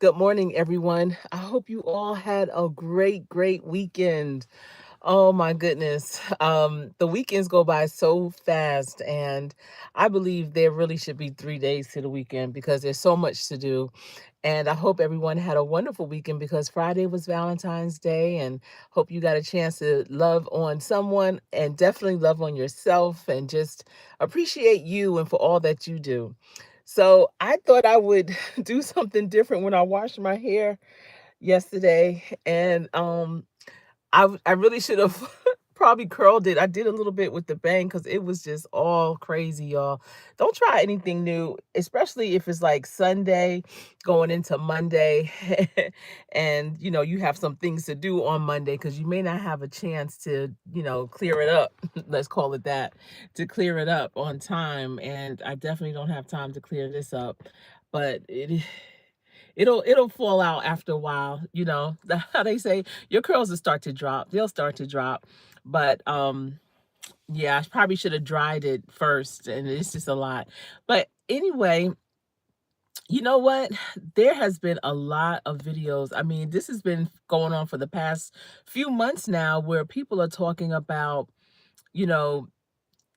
Good morning, everyone. I hope you all had a great weekend. Oh my goodness. The weekends go by so fast, and I believe there really should be 3 days to the weekend because there's so much to do. And I hope everyone had a wonderful weekend because Friday was Valentine's Day, and hope you got a chance to love on someone and definitely love on yourself and just appreciate you and for all that you do. So I thought I would do something different when I washed my hair yesterday, and I really should have probably curled it. I did a little bit with the bang because it was just all crazy, y'all. Don't try anything new, especially if it's like Sunday going into Monday, and you have some things to do on Monday because you may not have a chance to clear it up. Let's call it that, to clear it up on time. And I definitely don't have time to clear this up, but it'll fall out after a while. How they say your curls will start to drop. They'll start to drop. But yeah, I probably should have dried it first, and it's just a lot. But anyway, you know what? There has been a lot of videos. I mean, this has been going on for the past few months now where people are talking about, you know,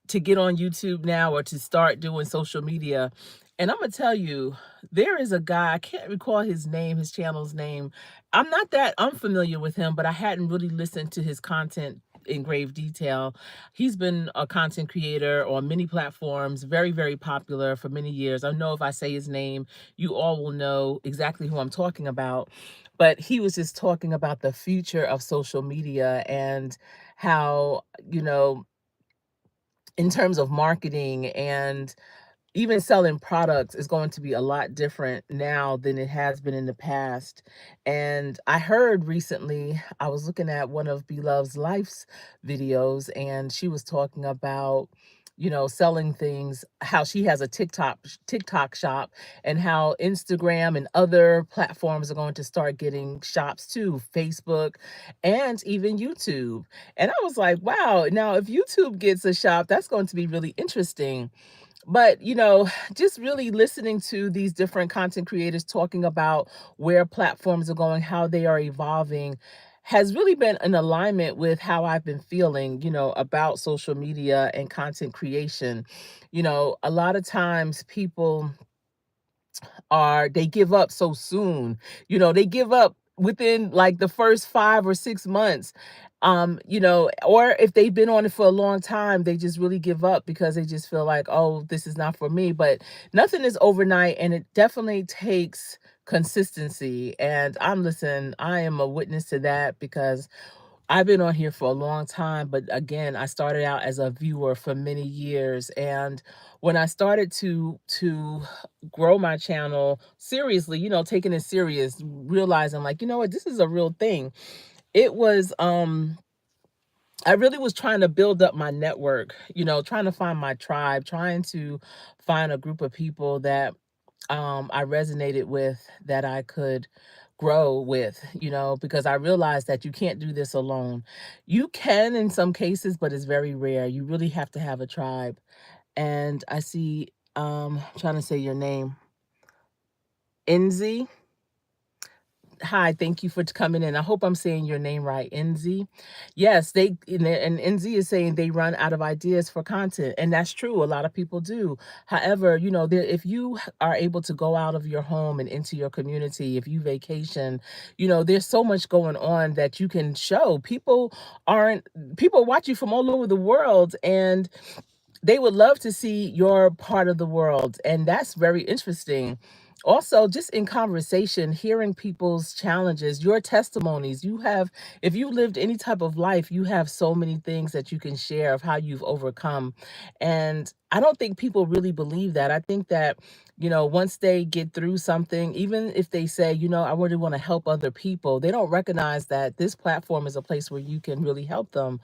to get on YouTube now or to start doing social media. And I'm gonna tell you, there is a guy, I can't recall his name, his channel's name. I'm not that unfamiliar with him, but I hadn't really listened to his content in grave detail. He's been a content creator on many platforms, very popular for many years. I know if I say his name, you all will know exactly who I'm talking about. But he was just talking about the future of social media and how, in terms of marketing and even selling products is going to be a lot different now than it has been in the past. And I heard recently, I was looking at one of Beloved's Life's videos, and she was talking about, selling things, how she has a TikTok shop, and how Instagram and other platforms are going to start getting shops too, Facebook and even YouTube. And I was like, wow, now if YouTube gets a shop, that's going to be really interesting. But, just really listening to these different content creators talking about where platforms are going, how they are evolving, has really been in alignment with how I've been feeling, about social media and content creation. A lot of times people they give up so soon. They give up within like the first 5 or 6 months. Or if they've been on it for a long time, they just really give up because they just feel like, oh, this is not for me. But nothing is overnight, and it definitely takes consistency. And I am a witness to that because I've been on here for a long time, but again, I started out as a viewer for many years, and when I started to grow my channel seriously, taking it serious, realizing like, you know what, this is a real thing. It was I really was trying to build up my network, trying to find my tribe, trying to find a group of people that I resonated with, that I could grow with, because I realized that you can't do this alone. You can in some cases, but it's very rare. You really have to have a tribe. And I see, trying to say your name, Enzi. Hi, thank you for coming in. I hope I'm saying your name right, NZ. Yes, and NZ is saying they run out of ideas for content, and that's true. A lot of people do. However, if you are able to go out of your home and into your community, if you vacation, there's so much going on that you can show. Aren't People watch you from all over the world, and they would love to see your part of the world, and that's very interesting. Also, just in conversation, hearing people's challenges, your testimonies, if you lived any type of life, you have so many things that you can share of how you've overcome. And I don't think people really believe that. I think that, once they get through something, even if they say, I really want to help other people, they don't recognize that this platform is a place where you can really help them.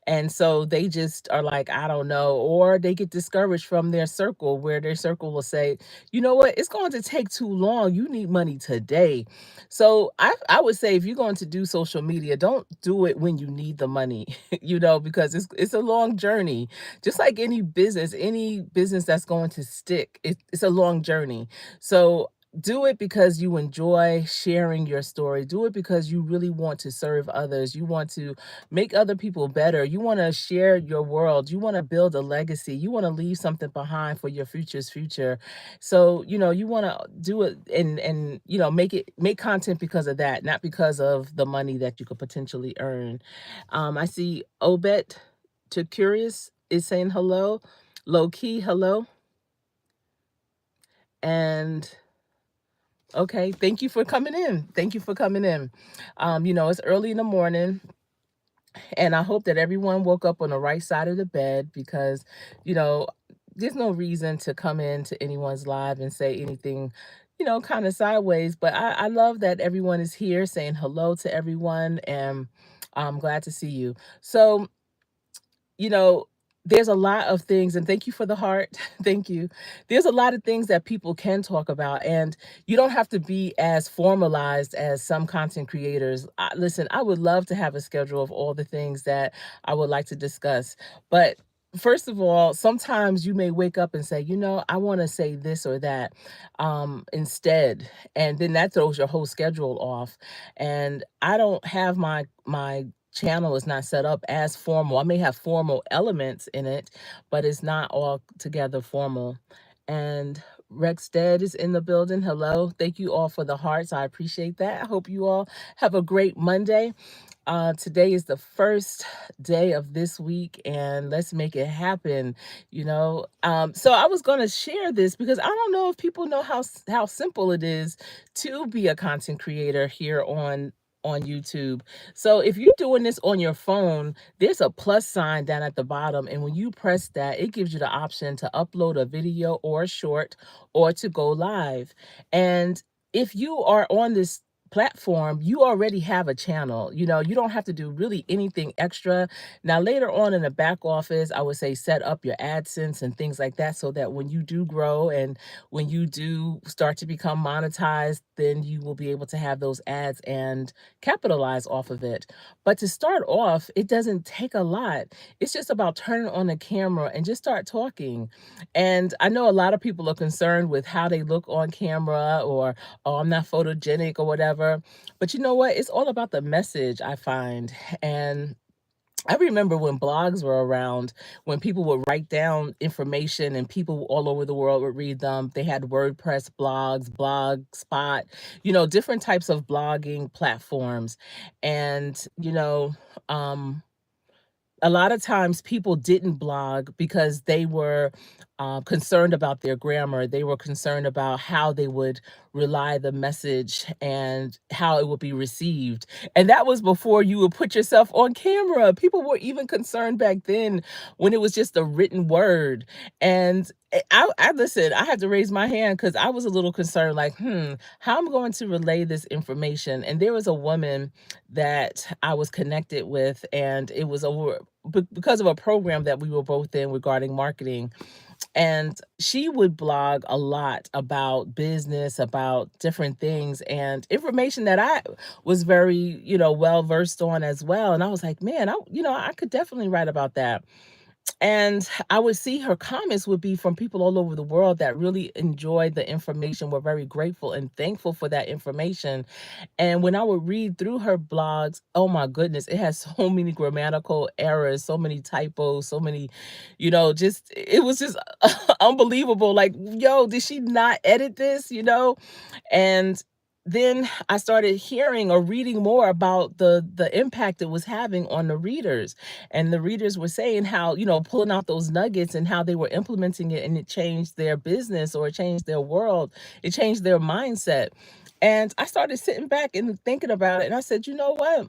And so they just are like, I don't know, or they get discouraged from their circle, where their circle will say, you know what, it's going to take too long. You need money today. So I would say if you're going to do social media, don't do it when you need the money, because it's a long journey. Just like any business that's going to stick, it's a long journey. So do it because you enjoy sharing your story. Do it because you really want to serve others. You want to make other people better. You want to share your world. You want to build a legacy. You want to leave something behind for your future's future. So, you want to do it and make content because of that, not because of the money that you could potentially earn. I see Obet to Curious is saying hello. Low key, hello. And okay, thank you for coming in. Thank you for coming in. It's early in the morning, and I hope that everyone woke up on the right side of the bed because, you know, there's no reason to come into anyone's live and say anything, kind of sideways. But I love that everyone is here saying hello to everyone, and I'm glad to see you. So, you know, there's a lot of things, and thank you for the heart. Thank you. There's a lot of things that people can talk about, and you don't have to be as formalized as some content creators. Listen, I would love to have a schedule of all the things that I would like to discuss. But first of all, sometimes you may wake up and say, I want to say this or that instead. And then that throws your whole schedule off. And I don't have my channel is not set up as formal. I may have formal elements in it, but it's not all together formal. And Rex Dead is in the building. Hello. Thank you all for the hearts. I appreciate that. I hope you all have a great Monday. Today is the first day of this week, and let's make it happen. So I was going to share this because I don't know if people know how simple it is to be a content creator here on YouTube. So if you're doing this on your phone, there's a plus sign down at the bottom, and when you press that, it gives you the option to upload a video or a short or to go live. And if you are on this platform, you already have a channel. You don't have to do really anything extra. Now, later on in the back office, I would say set up your AdSense and things like that so that when you do grow and when you do start to become monetized, then you will be able to have those ads and capitalize off of it. But to start off, it doesn't take a lot. It's just about turning on the camera and just start talking. And I know a lot of people are concerned with how they look on camera, or oh, I'm not photogenic or whatever. But you know what? It's all about the message, I find. And I remember when blogs were around, when people would write down information and people all over the world would read them. They had WordPress blogs, Blogspot, different types of blogging platforms. And, um, a lot of times people didn't blog because they were concerned about their grammar. They were concerned about how they would rely the message and how it would be received. And that was before you would put yourself on camera. People were even concerned back then when it was just a written word. And I listen, I had to raise my hand because I was a little concerned, like, how am I going to relay this information? And there was a woman that I was connected with, and it was over because of a program that we were both in regarding marketing. And she would blog a lot about business, about different things and information that I was very, well versed on as well. And I was like, man, I could definitely write about that. And I would see her comments would be from people all over the world that really enjoyed the information, were very grateful and thankful for that information. And when I would read through her blogs, oh my goodness, it has so many grammatical errors, so many typos, so many, just, it was just unbelievable. Like, yo, did she not edit this, And then I started hearing or reading more about the impact it was having on the readers. And the readers were saying how, pulling out those nuggets and how they were implementing it, and it changed their business or it changed their world. It changed their mindset. And I started sitting back and thinking about it. And I said, you know what?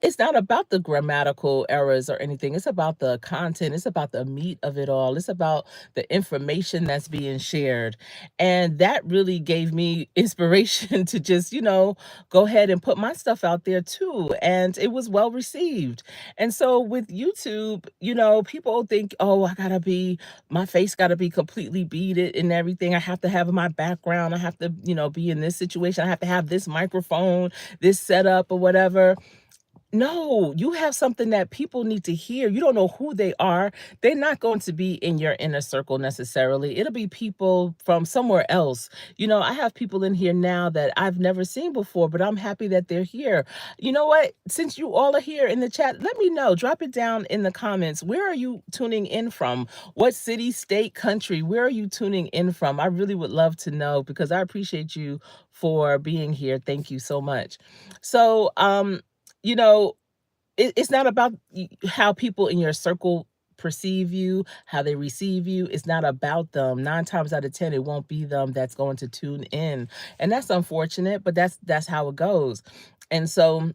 It's not about the grammatical errors or anything. It's about the content. It's about the meat of it all. It's about the information that's being shared. And that really gave me inspiration to just, go ahead and put my stuff out there too. And it was well received. And so with YouTube, people think, oh, my face got to be completely beaded and everything. I have to have my background. I have to, be in this situation. I have to have this microphone, this setup or whatever. No, you have something that people need to hear. You don't know who they are. They're not going to be in your inner circle necessarily. It'll be people from somewhere else. I have people in here now that I've never seen before, but I'm happy that they're here. You know what? Since you all are here in the chat, let me know. Drop it down in the comments. Where are you tuning in from? What city, state, country? Where are you tuning in from? I really would love to know because I appreciate you for being here. Thank you so much. So, you know, it's not about how people in your circle perceive you, how they receive you. It's not about them. 9 times out of 10, it won't be them that's going to tune in. And that's unfortunate, but that's how it goes. And so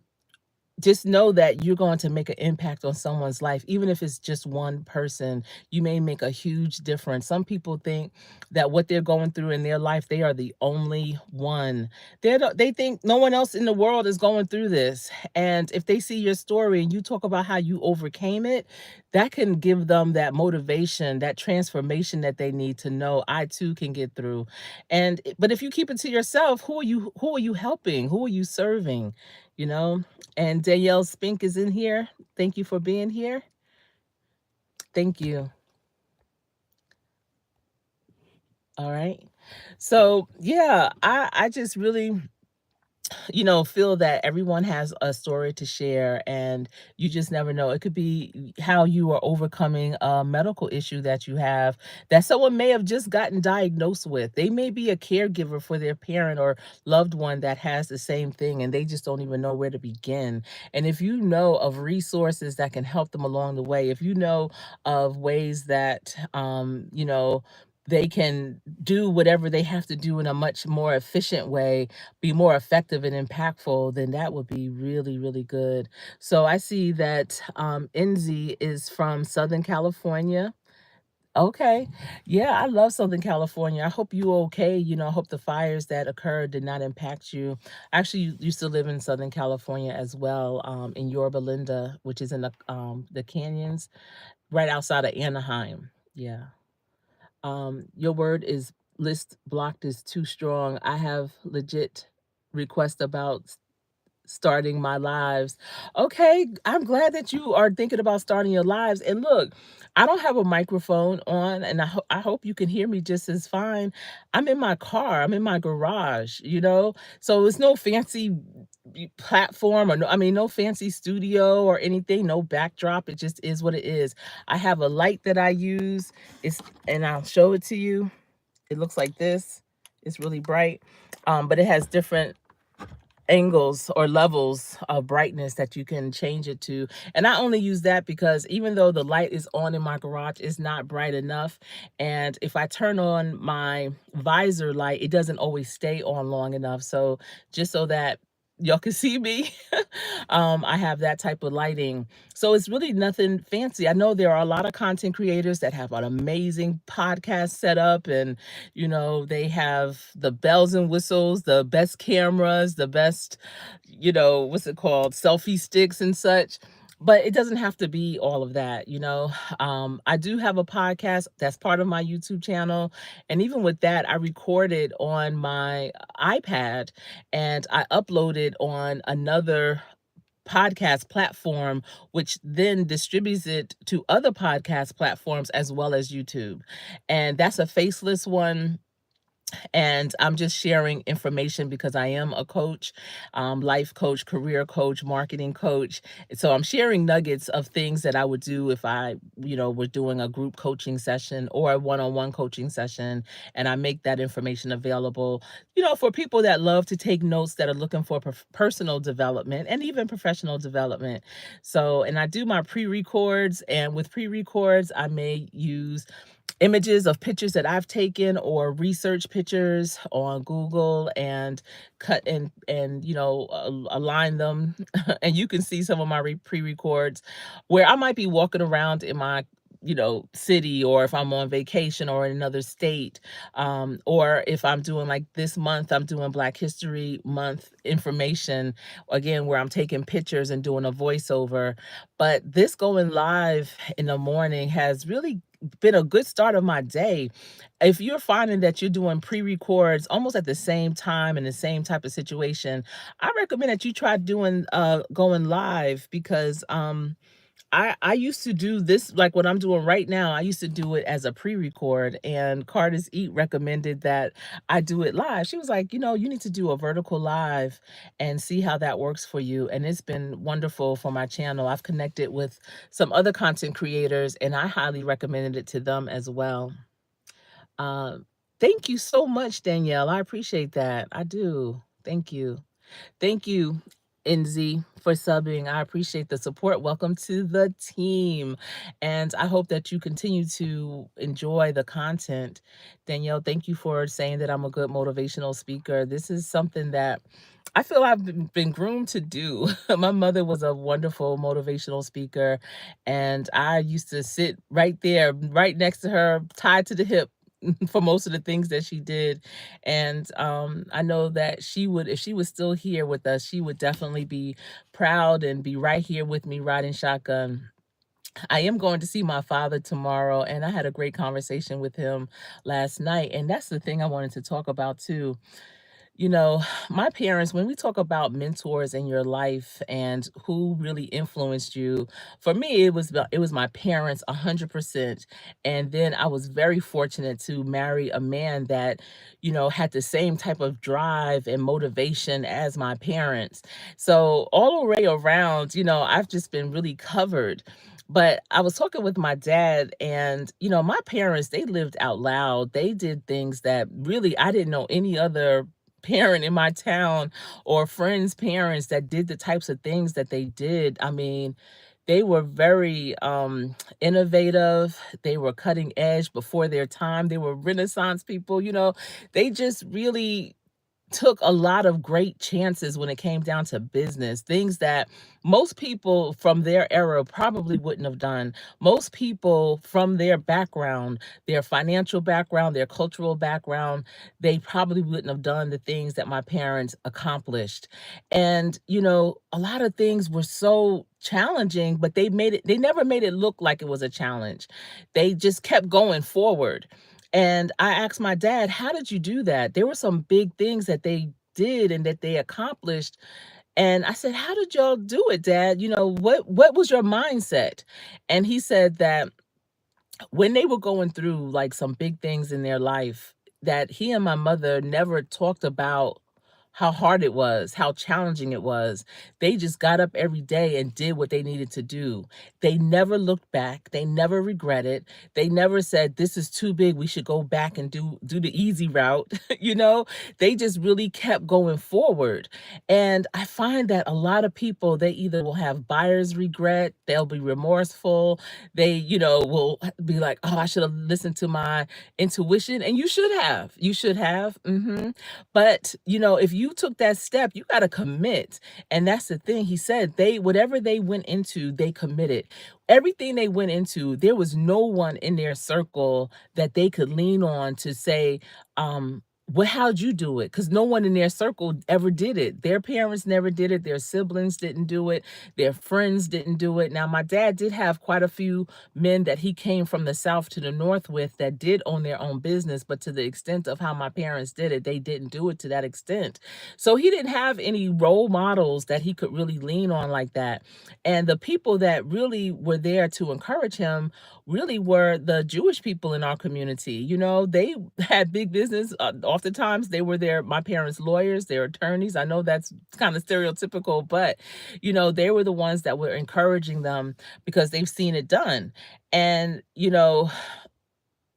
just know that you're going to make an impact on someone's life, even if it's just one person. You may make a huge difference. Some people think that what they're going through in their life, they are the only one. They think no one else in the world is going through this. And if they see your story and you talk about how you overcame it, that can give them that motivation, that transformation that they need to know I too can get through. But if you keep it to yourself, who are you helping? Who are you serving? You know? And Danielle Spink is in here. Thank you for being here. Thank you. All right. So yeah, I just really feel that everyone has a story to share, and you just never know. It could be how you are overcoming a medical issue that you have that someone may have just gotten diagnosed with. They may be a caregiver for their parent or loved one that has the same thing, and they just don't even know where to begin. And if you know of resources that can help them along the way, if you know of ways that, they can do whatever they have to do in a much more efficient way, be more effective and impactful, then that would be really, really good. So I see that Enzi is from Southern California. Okay. Yeah, I love Southern California. I hope you okay. I hope the fires that occurred did not impact you. Actually, you used to live in Southern California as well, in Yorba Linda, which is in the canyons right outside of Anaheim. Yeah. Your word is list blocked is too strong. I have legit request about starting my lives. Okay, I'm glad that you are thinking about starting your lives. And look, I don't have a microphone on, and I hope you can hear me just as fine. I'm in my car. I'm in my garage. So it's no fancy platform or no, I mean, no fancy studio or anything, no backdrop. It just is what it is. I have a light that I use. And I'll show it to you. It looks like this. It's really bright. But it has different angles or levels of brightness that you can change it to. And I only use that because even though the light is on in my garage, it's not bright enough. And if I turn on my visor light, it doesn't always stay on long enough. So just so that y'all can see me, I have that type of lighting. So it's really nothing fancy. I know there are a lot of content creators that have an amazing podcast setup, and they have the bells and whistles, the best cameras, the best, what's it called, selfie sticks and such. But it doesn't have to be all of that. I do have a podcast that's part of my YouTube channel. And even with that, I record it on my iPad and I upload it on another podcast platform, which then distributes it to other podcast platforms as well as YouTube. And that's a faceless one, and I'm just sharing information because I am a coach, life coach, career coach, marketing coach. So I'm sharing nuggets of things that I would do if I, were doing a group coaching session or a one-on-one coaching session. And I make that information available, for people that love to take notes, that are looking for personal development and even professional development. So, and I do my pre-records, and with pre-records, I may use images of pictures that I've taken or research pictures on Google and cut and align them. And you can see some of my pre-records where I might be walking around in my city, or if I'm on vacation or in another state, or if I'm doing, like, this month I'm doing Black History Month information, again, where I'm taking pictures and doing a voiceover. But this going live in the morning has really been a good start of my day. If you're finding that you're doing pre-records almost at the same time in the same type of situation, I recommend that you try doing going live, because I used to do this, like what I'm doing right now. I used to do it as a pre-record, and Carter's Eat recommended that I do it live. She was like, you need to do a vertical live and see how that works for you. And it's been wonderful for my channel. I've connected with some other content creators, and I highly recommended it to them as well. Um, Thank you so much, Danielle. I appreciate that. I do. Thank you. Thank you, Enzi, for subbing. I appreciate the support. Welcome to the team. And I hope that you continue to enjoy the content. Danielle, thank you for saying that I'm a good motivational speaker. This is something that I feel I've been groomed to do. My mother was a wonderful motivational speaker, and I used to sit right there, right next to her, tied to the hip, for most of the things that she did. And I know that she would, if she was still here with us, she would definitely be proud and be right here with me riding shotgun. I am going to see my father tomorrow, and I had a great conversation with him last night. And that's the thing I wanted to talk about too. You know, my parents, when we talk about mentors in your life and who really influenced you, for me, it was my parents 100%. And then I was very fortunate to marry a man that, had the same type of drive and motivation as my parents. So all the way around, I've just been really covered. But I was talking with my dad, and my parents, they lived out loud. They did things that really I didn't know any other parent in my town or friends' parents that did the types of things that they did. I mean, they were very innovative. They were cutting edge before their time. They were Renaissance people. They just really took a lot of great chances when it came down to business, things that most people from their era probably wouldn't have done. Most people from their background, their financial background, their cultural background, they probably wouldn't have done the things that my parents accomplished. And, a lot of things were so challenging, but they never made it look like it was a challenge. They just kept going forward. And I asked my dad, how did you do that? There were some big things that they did and that they accomplished. And I said, how did y'all do it, Dad? What was your mindset? And he said that when they were going through like some big things in their life, that he and my mother never talked about how hard it was, how challenging it was. They just got up every day and did what they needed to do. They never looked back. They never regretted. They never said, this is too big, we should go back and do the easy route. They just really kept going forward. And I find that a lot of people, they either will have buyer's regret, they'll be remorseful, they, will be like, oh, I should have listened to my intuition. And you should have. You should have. But, if you took that step, you got to commit. And that's the thing. He said whatever they went into, they committed. Everything they went into, there was no one in their circle that they could lean on to say, how'd you do it? Because no one in their circle ever did it. Their parents never did it. Their siblings didn't do it. Their friends didn't do it. Now, my dad did have quite a few men that he came from the South to the North with that did own their own business, but to the extent of how my parents did it, they didn't do it to that extent. So he didn't have any role models that he could really lean on like that. And the people that really were there to encourage him really were the Jewish people in our community. They had big business. Oftentimes they were my parents' lawyers, their attorneys. I know that's kind of stereotypical, but, they were the ones that were encouraging them because they've seen it done. And,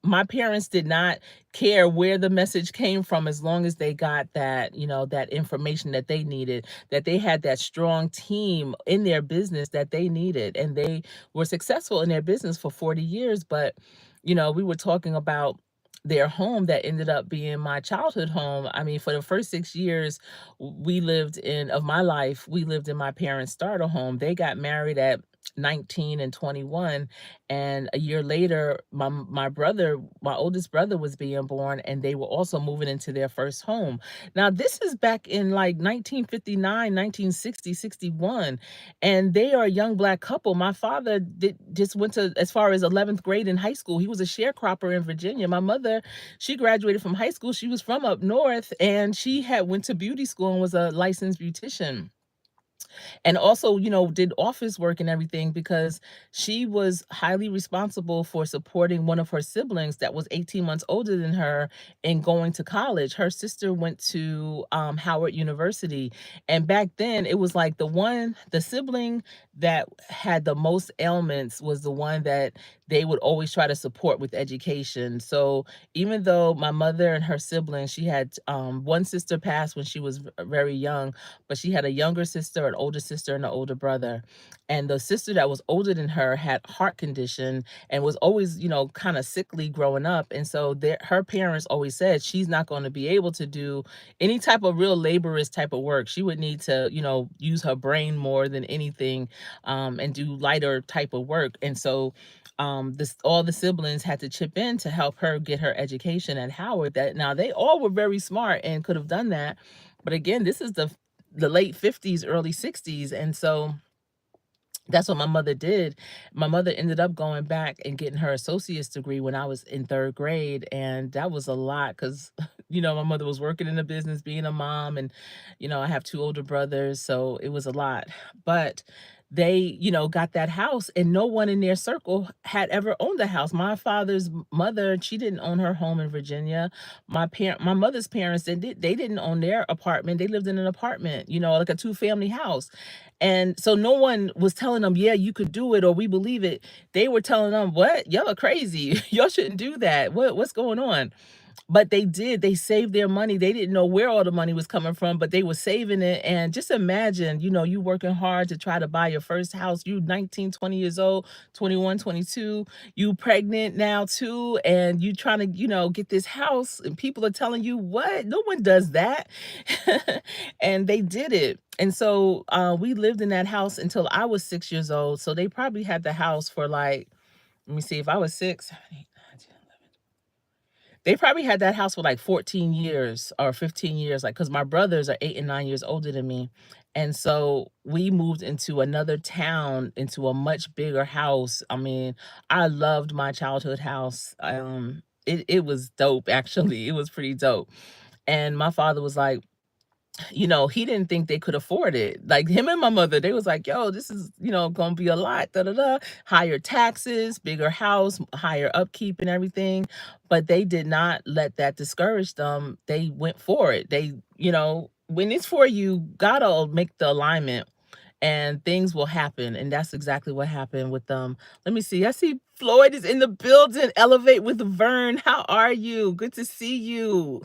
my parents did not care where the message came from, as long as they got that, that information that they needed, that they had that strong team in their business that they needed. And they were successful in their business for 40 years. But, we were talking about their home that ended up being my childhood home. I mean, for the first 6 years of my life, we lived in my parents' starter home. They got married at 19 and 21, and a year later my brother, my oldest brother, was being born, and they were also moving into their first home. Now this is back in like 1959, 1960, 61, and they are a young black couple. My father just went to as far as 11th grade in high school. He was a sharecropper in Virginia. My mother, she graduated from high school. She was from up north, and she had went to beauty school and was a licensed beautician, and also, did office work and everything, because she was highly responsible for supporting one of her siblings that was 18 months older than her in going to college. Her sister went to Howard University, and back then it was like the sibling that had the most ailments was the one that they would always try to support with education. So even though my mother and her siblings, she had one sister passed when she was very young, but she had a younger sister, an older sister, and an older brother. And the sister that was older than her had heart condition and was always, kind of sickly growing up. And so her parents always said she's not going to be able to do any type of real laborious type of work. She would need to, use her brain more than anything, and do lighter type of work. And so this all the siblings had to chip in to help her get her education at Howard. That now they all were very smart and could have done that. But again, this is the late 50s, early 60s. And so that's what my mother did. My mother ended up going back and getting her associate's degree when I was in third grade. And that was a lot because, my mother was working in the business, being a mom, and, I have two older brothers. So it was a lot. But they, got that house, and no one in their circle had ever owned a house. My father's mother, she didn't own her home in Virginia. My mother's parents, they didn't own their apartment. They lived in an apartment, like a two-family house. And so no one was telling them, yeah, you could do it, or we believe it. They were telling them, what? Y'all are crazy. Y'all shouldn't do that. What's going on? But they did. They saved their money. They didn't know where all the money was coming from, but they were saving it. And just imagine, you working hard to try to buy your first house. You 19, 20 years old, 21, 22. You pregnant now too, and you trying to, get this house, and people are telling you, what? No one does that. And they did it. And so we lived in that house until I was 6 years old. So they probably had the house for like, let me see, if I was six, 7, 8, 9, 10, 11. They probably had that house for like 14 years or 15 years, like, because my brothers are 8 and 9 years older than me. And so we moved into another town, into a much bigger house. I mean, I loved my childhood house. It was dope, actually. It was pretty dope. And my father was like, he didn't think they could afford it. Like him and my mother, they was like, yo, this is, gonna be a lot, da da da. Higher taxes, bigger house, higher upkeep and everything. But they did not let that discourage them. They went for it. When it's for you, God'll make the alignment and things will happen. And that's exactly what happened with them. Let me see. I see Floyd is in the building. Elevate with Vern. How are you? Good to see you.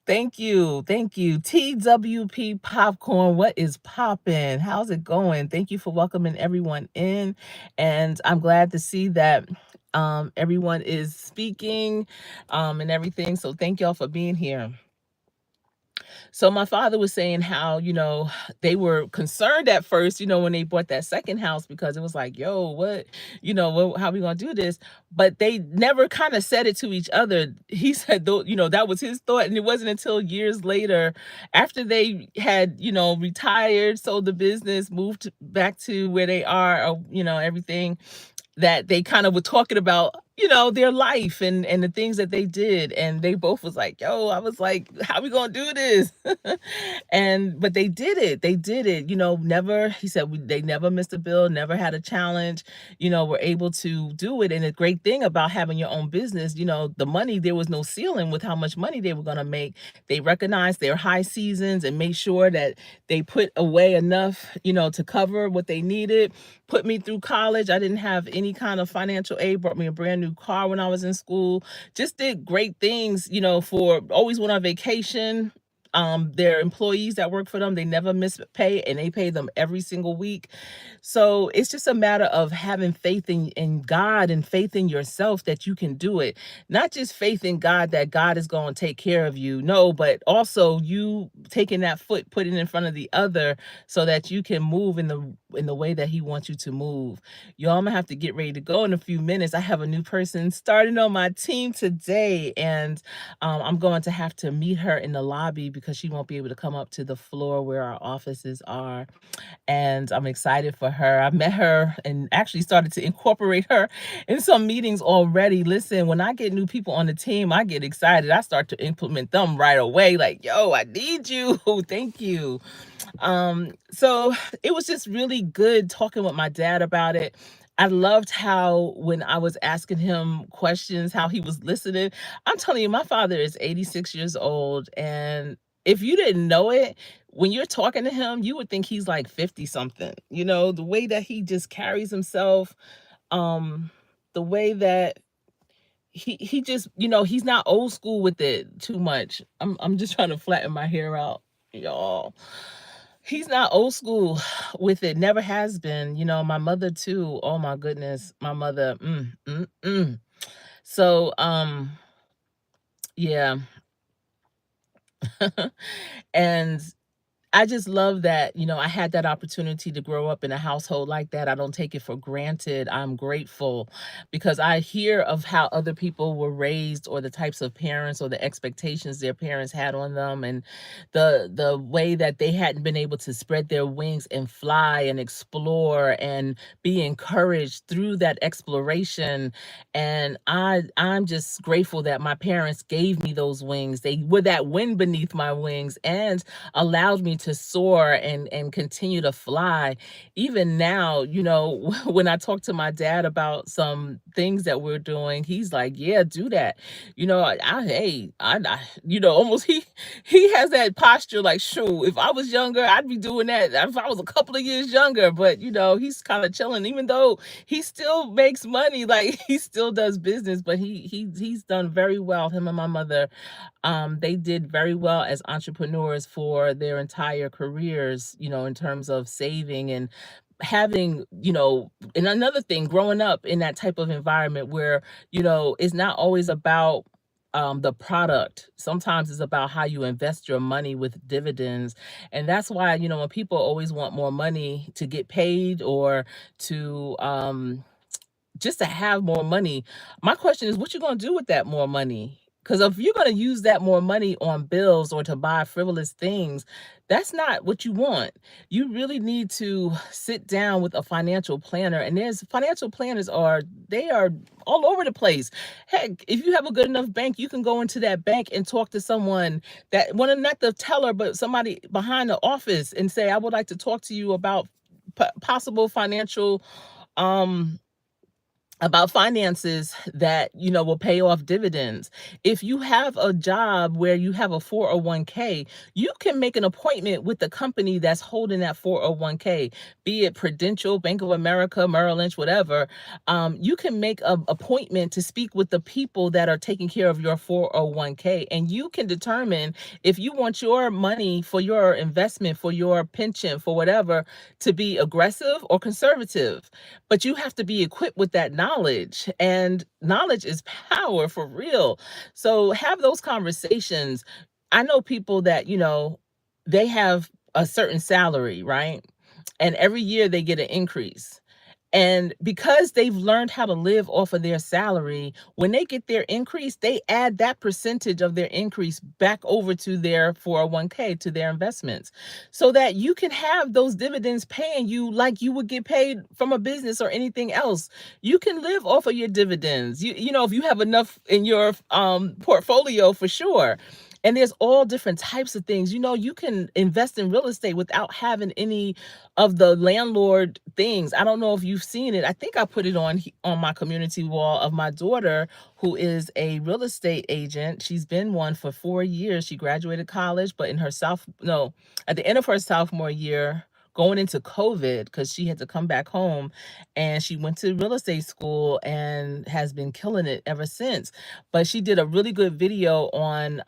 Thank you. Thank you. TWP Popcorn, what is poppin'? How's it going? Thank you for welcoming everyone in. And I'm glad to see that everyone is speaking and everything. So thank y'all for being here. So my father was saying how, they were concerned at first, when they bought that second house, because it was like, yo, what, how we gonna do this? But they never kind of said it to each other. He said, though, that was his thought. And it wasn't until years later, after they had, retired, sold the business, moved back to where they are, or, everything, that they kind of were talking about, their life and the things that they did. And they both was like, yo, I was like, how we gonna do this? But they did it. They did it. Never, he said, they never missed a bill, never had a challenge, were able to do it. And the great thing about having your own business, the money, there was no ceiling with how much money they were going to make. They recognized their high seasons and made sure that they put away enough, to cover what they needed. Put me through college. I didn't have any kind of financial aid, brought me a brand new car when I was in school. Just did great things, for always went on vacation. their employees that work for them, they never miss pay, and they pay them every single week. So it's just a matter of having faith in God and faith in yourself that you can do it. Not just faith in God that God is going to take care of you. No, but also you taking that foot, putting it in front of the other so that you can move in the way that he wants you to move. Y'all, I'm gonna have to get ready to go in a few minutes. I have a new person starting on my team today, and I'm going to have to meet her in the lobby because she won't be able to come up to the floor where our offices are, and I'm excited for her. I met her and actually started to incorporate her in some meetings already. Listen, when I get new people on the team, I get excited. I start to implement them right away. Like, yo, I need you. Thank you. So it was just really good talking with my dad about it. I loved how when I was asking him questions, how he was listening. I'm telling you, my father is 86 years old, and if you didn't know it, when you're talking to him, you would think he's like 50 something. You know, the way that he just carries himself, um, the way that he just, he's not old school with it too much. I'm just trying to flatten my hair out, y'all. He's not old school with it, never has been. My mother too. Oh my goodness, my mother. So, yeah. And I just love that, I had that opportunity to grow up in a household like that. I don't take it for granted. I'm grateful because I hear of how other people were raised or the types of parents or the expectations their parents had on them, and the way that they hadn't been able to spread their wings and fly and explore and be encouraged through that exploration. And I'm just grateful that my parents gave me those wings. They were that wind beneath my wings and allowed me to soar and continue to fly. Even now, when I talk to my dad about some things that we're doing, he's like, "Yeah, do that." Hey, almost he has that posture like, "Shoo, if I was younger, I'd be doing that. If I was a couple of years younger." But he's kind of chilling, even though he still makes money, like he still does business, but he's done very well. Him and my mother, they did very well as entrepreneurs for their entire careers, in terms of saving and having, and another thing, growing up in that type of environment where, it's not always about the product. Sometimes it's about how you invest your money with dividends. And that's why, when people always want more money to get paid or to just to have more money. My question is, what you gonna do with that more money? Because if you're gonna use that more money on bills or to buy frivolous things, that's not what you want. You really need to sit down with a financial planner. And there's financial planners they are all over the place. Heck, if you have a good enough bank, you can go into that bank and talk to someone that not the teller, but somebody behind the office and say, I would like to talk to you about possible financial um about finances that will pay off dividends. If you have a job where you have a 401k, you can make an appointment with the company that's holding that 401k, be it Prudential, Bank of America, Merrill Lynch, whatever. You can make an appointment to speak with the people that are taking care of your 401k, and you can determine if you want your money for your investment, for your pension, for whatever, to be aggressive or conservative. But you have to be equipped with that knowledge, and knowledge is power for real. So have those conversations. I know people that, they have a certain salary, right? And every year they get an increase. And because they've learned how to live off of their salary, when they get their increase, they add that percentage of their increase back over to their 401k, to their investments, so that you can have those dividends paying you like you would get paid from a business or anything else. You can live off of your dividends. If you have enough in your portfolio, for sure. And there's all different types of things. You can invest in real estate without having any of the landlord things. I don't know if you've seen it. I think I put it on my community wall of my daughter, who is a real estate agent. She's been one for 4 years. She graduated college, but at the end of her sophomore year, going into COVID, because she had to come back home, and she went to real estate school and has been killing it ever since. But she did a really good video on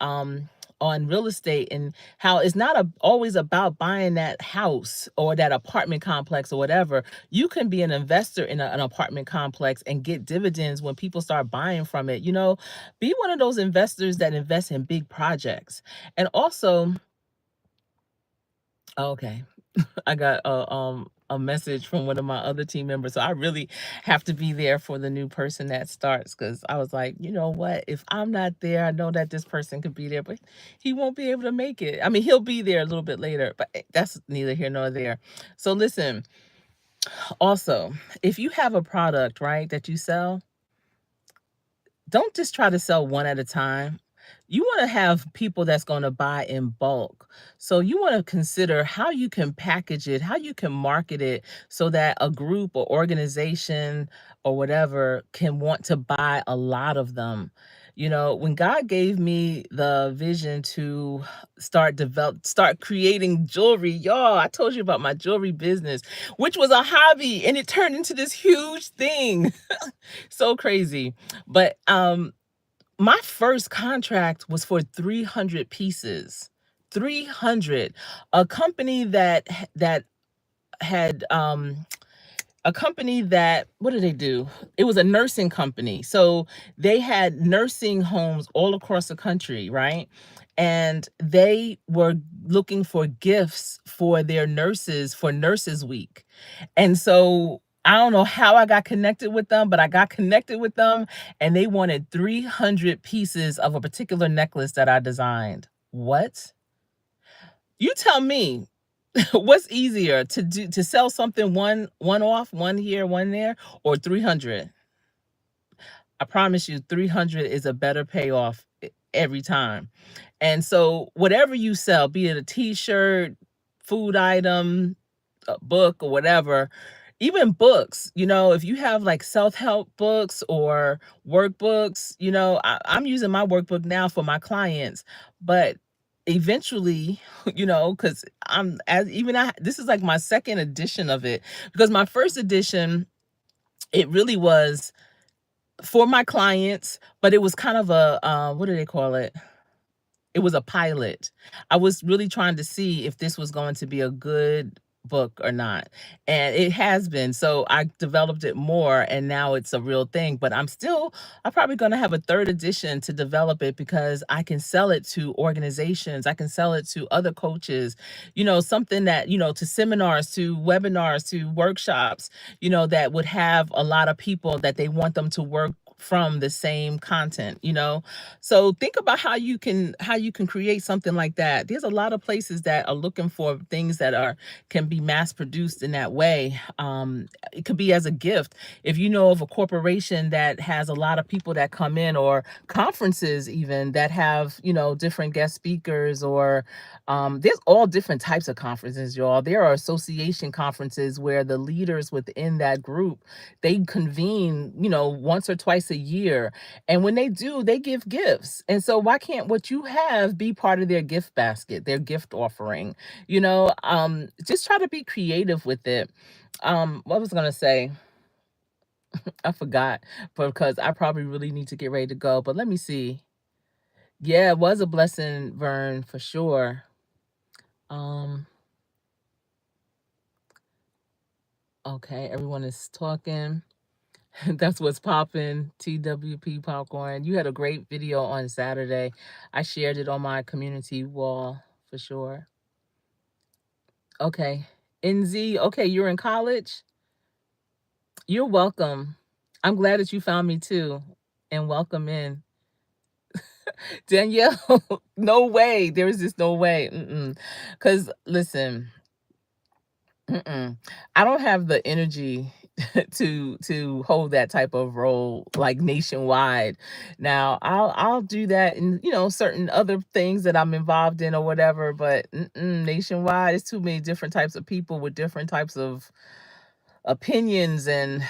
on real estate and how it's not always about buying that house or that apartment complex or whatever. You can be an investor in an apartment complex and get dividends when people start buying from it. Be one of those investors that invest in big projects. And also, okay, I got a message from one of my other team members. So I really have to be there for the new person that starts, because I was like, you know what? If I'm not there, I know that this person could be there, but he won't be able to make it. I mean, he'll be there a little bit later, but that's neither here nor there. So listen, also, if you have a product, right, that you sell, don't just try to sell one at a time. You want to have people that's going to buy in bulk. So you want to consider how you can package it, how you can market it so that a group or organization or whatever can want to buy a lot of them. When God gave me the vision to start creating jewelry, y'all, I told you about my jewelry business, which was a hobby, and it turned into this huge thing. So crazy. But my first contract was for 300 pieces. 300. A company that had a company that, what did they do? It was a nursing company. So they had nursing homes all across the country, right? And they were looking for gifts for their nurses for Nurses Week. And so I don't know how I got connected with them, but I got connected with them, and they wanted 300 pieces of a particular necklace that I designed. What? You tell me. What's easier to sell something one off, one here, one there, or 300? I promise you 300 is a better payoff every time. And so whatever you sell, be it a t-shirt, food item, a book or whatever, even books, if you have like self-help books or workbooks, I'm using my workbook now for my clients, but eventually, because this is like my second edition of it, because my first edition, it really was for my clients, but it was kind of a, what do they call it? It was a pilot. I was really trying to see if this was going to be a good book or not, and it has been. So I developed it more, and now it's a real thing, but I'm probably gonna have a third edition to develop it, because I can sell it to organizations, I can sell it to other coaches, something that, to seminars, to webinars, to workshops, that would have a lot of people that they want them to work from the same content. So think about how you can create something like that. There's a lot of places that are looking for things that can be mass produced in that way. It could be as a gift. If you know of a corporation that has a lot of people that come in, or conferences even that have, different guest speakers, or there's all different types of conferences, y'all. There are association conferences where the leaders within that group, they convene, once or twice a year. And when they do, they give gifts. And so why can't what you have be part of their gift basket, their gift offering? Just try to be creative with it. What was I gonna say? I forgot, because I probably really need to get ready to go. But let me see. Yeah, it was a blessing, Vern, for sure. Um, okay, everyone is talking. That's what's popping. TWP Popcorn. You had a great video on Saturday. I shared it on my community wall for sure. Okay. NZ, okay, you're in college? You're welcome. I'm glad that you found me too. And welcome in. Danielle, no way. There is just no way. Because listen, I don't have the energy to hold that type of role like nationwide. Now, I'll do that in, certain other things that I'm involved in or whatever, but nationwide, it's too many different types of people with different types of opinions and,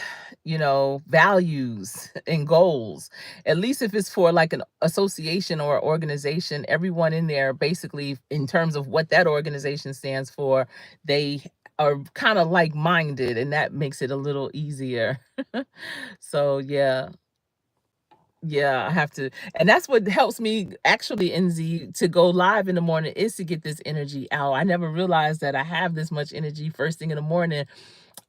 values and goals. At least if it's for like an association or organization, everyone in there, basically in terms of what that organization stands for, they are kind of like-minded, and that makes it a little easier. So yeah, Yeah, I have to, and that's what helps me actually, NZ, to go live in the morning is to get this energy out. I never realized that I have this much energy first thing in the morning.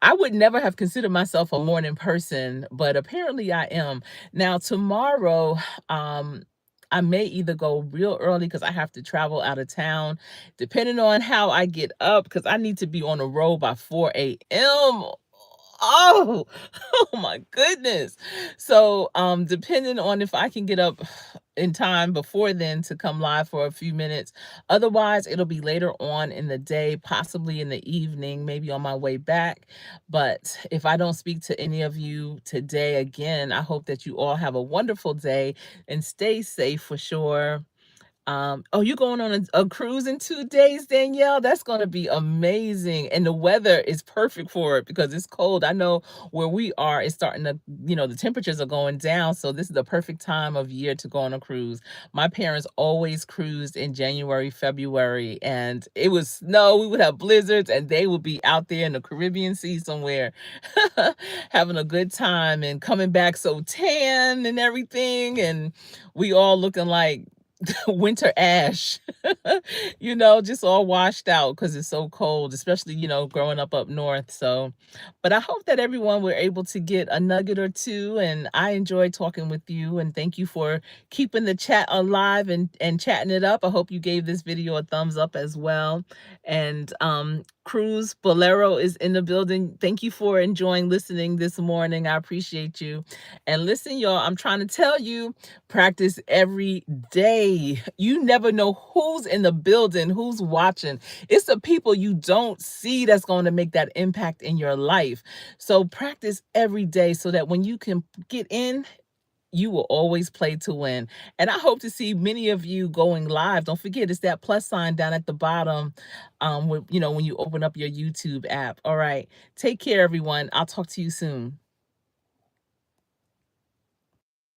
I would never have considered myself a morning person, but apparently I am. Now tomorrow, um, I may either go real early because I have to travel out of town, depending on how I get up, because I need to be on the road by 4 a.m. Oh, oh my goodness. So, depending on if I can get up in time before then to come live for a few minutes. Otherwise, it'll be later on in the day, possibly in the evening, maybe on my way back. But if I don't speak to any of you today again, I hope that you all have a wonderful day and stay safe for sure. Oh, you're going on a cruise in 2 days, Danielle? That's going to be amazing. And the weather is perfect for it because it's cold. I know where we are, it's starting to, the temperatures are going down. So this is the perfect time of year to go on a cruise. My parents always cruised in January, February, and it was snow. We would have blizzards, and they would be out there in the Caribbean Sea somewhere having a good time and coming back so tan and everything. And we all looking like winter ash, just all washed out because it's so cold, especially, growing up north. So, but I hope that everyone were able to get a nugget or two. And I enjoyed talking with you. And thank you for keeping the chat alive and chatting it up. I hope you gave this video a thumbs up as well. And Cruz Bolero is in the building. Thank you for enjoying listening this morning. I appreciate you. And listen, y'all, I'm trying to tell you, practice every day. You never know who's in the building, who's watching. It's the people you don't see that's going to make that impact in your life. So practice every day so that when you can get in, you will always play to win. And I hope to see many of you going live. Don't forget, it's that plus sign down at the bottom, when you open up your YouTube app. All right. Take care, everyone. I'll talk to you soon.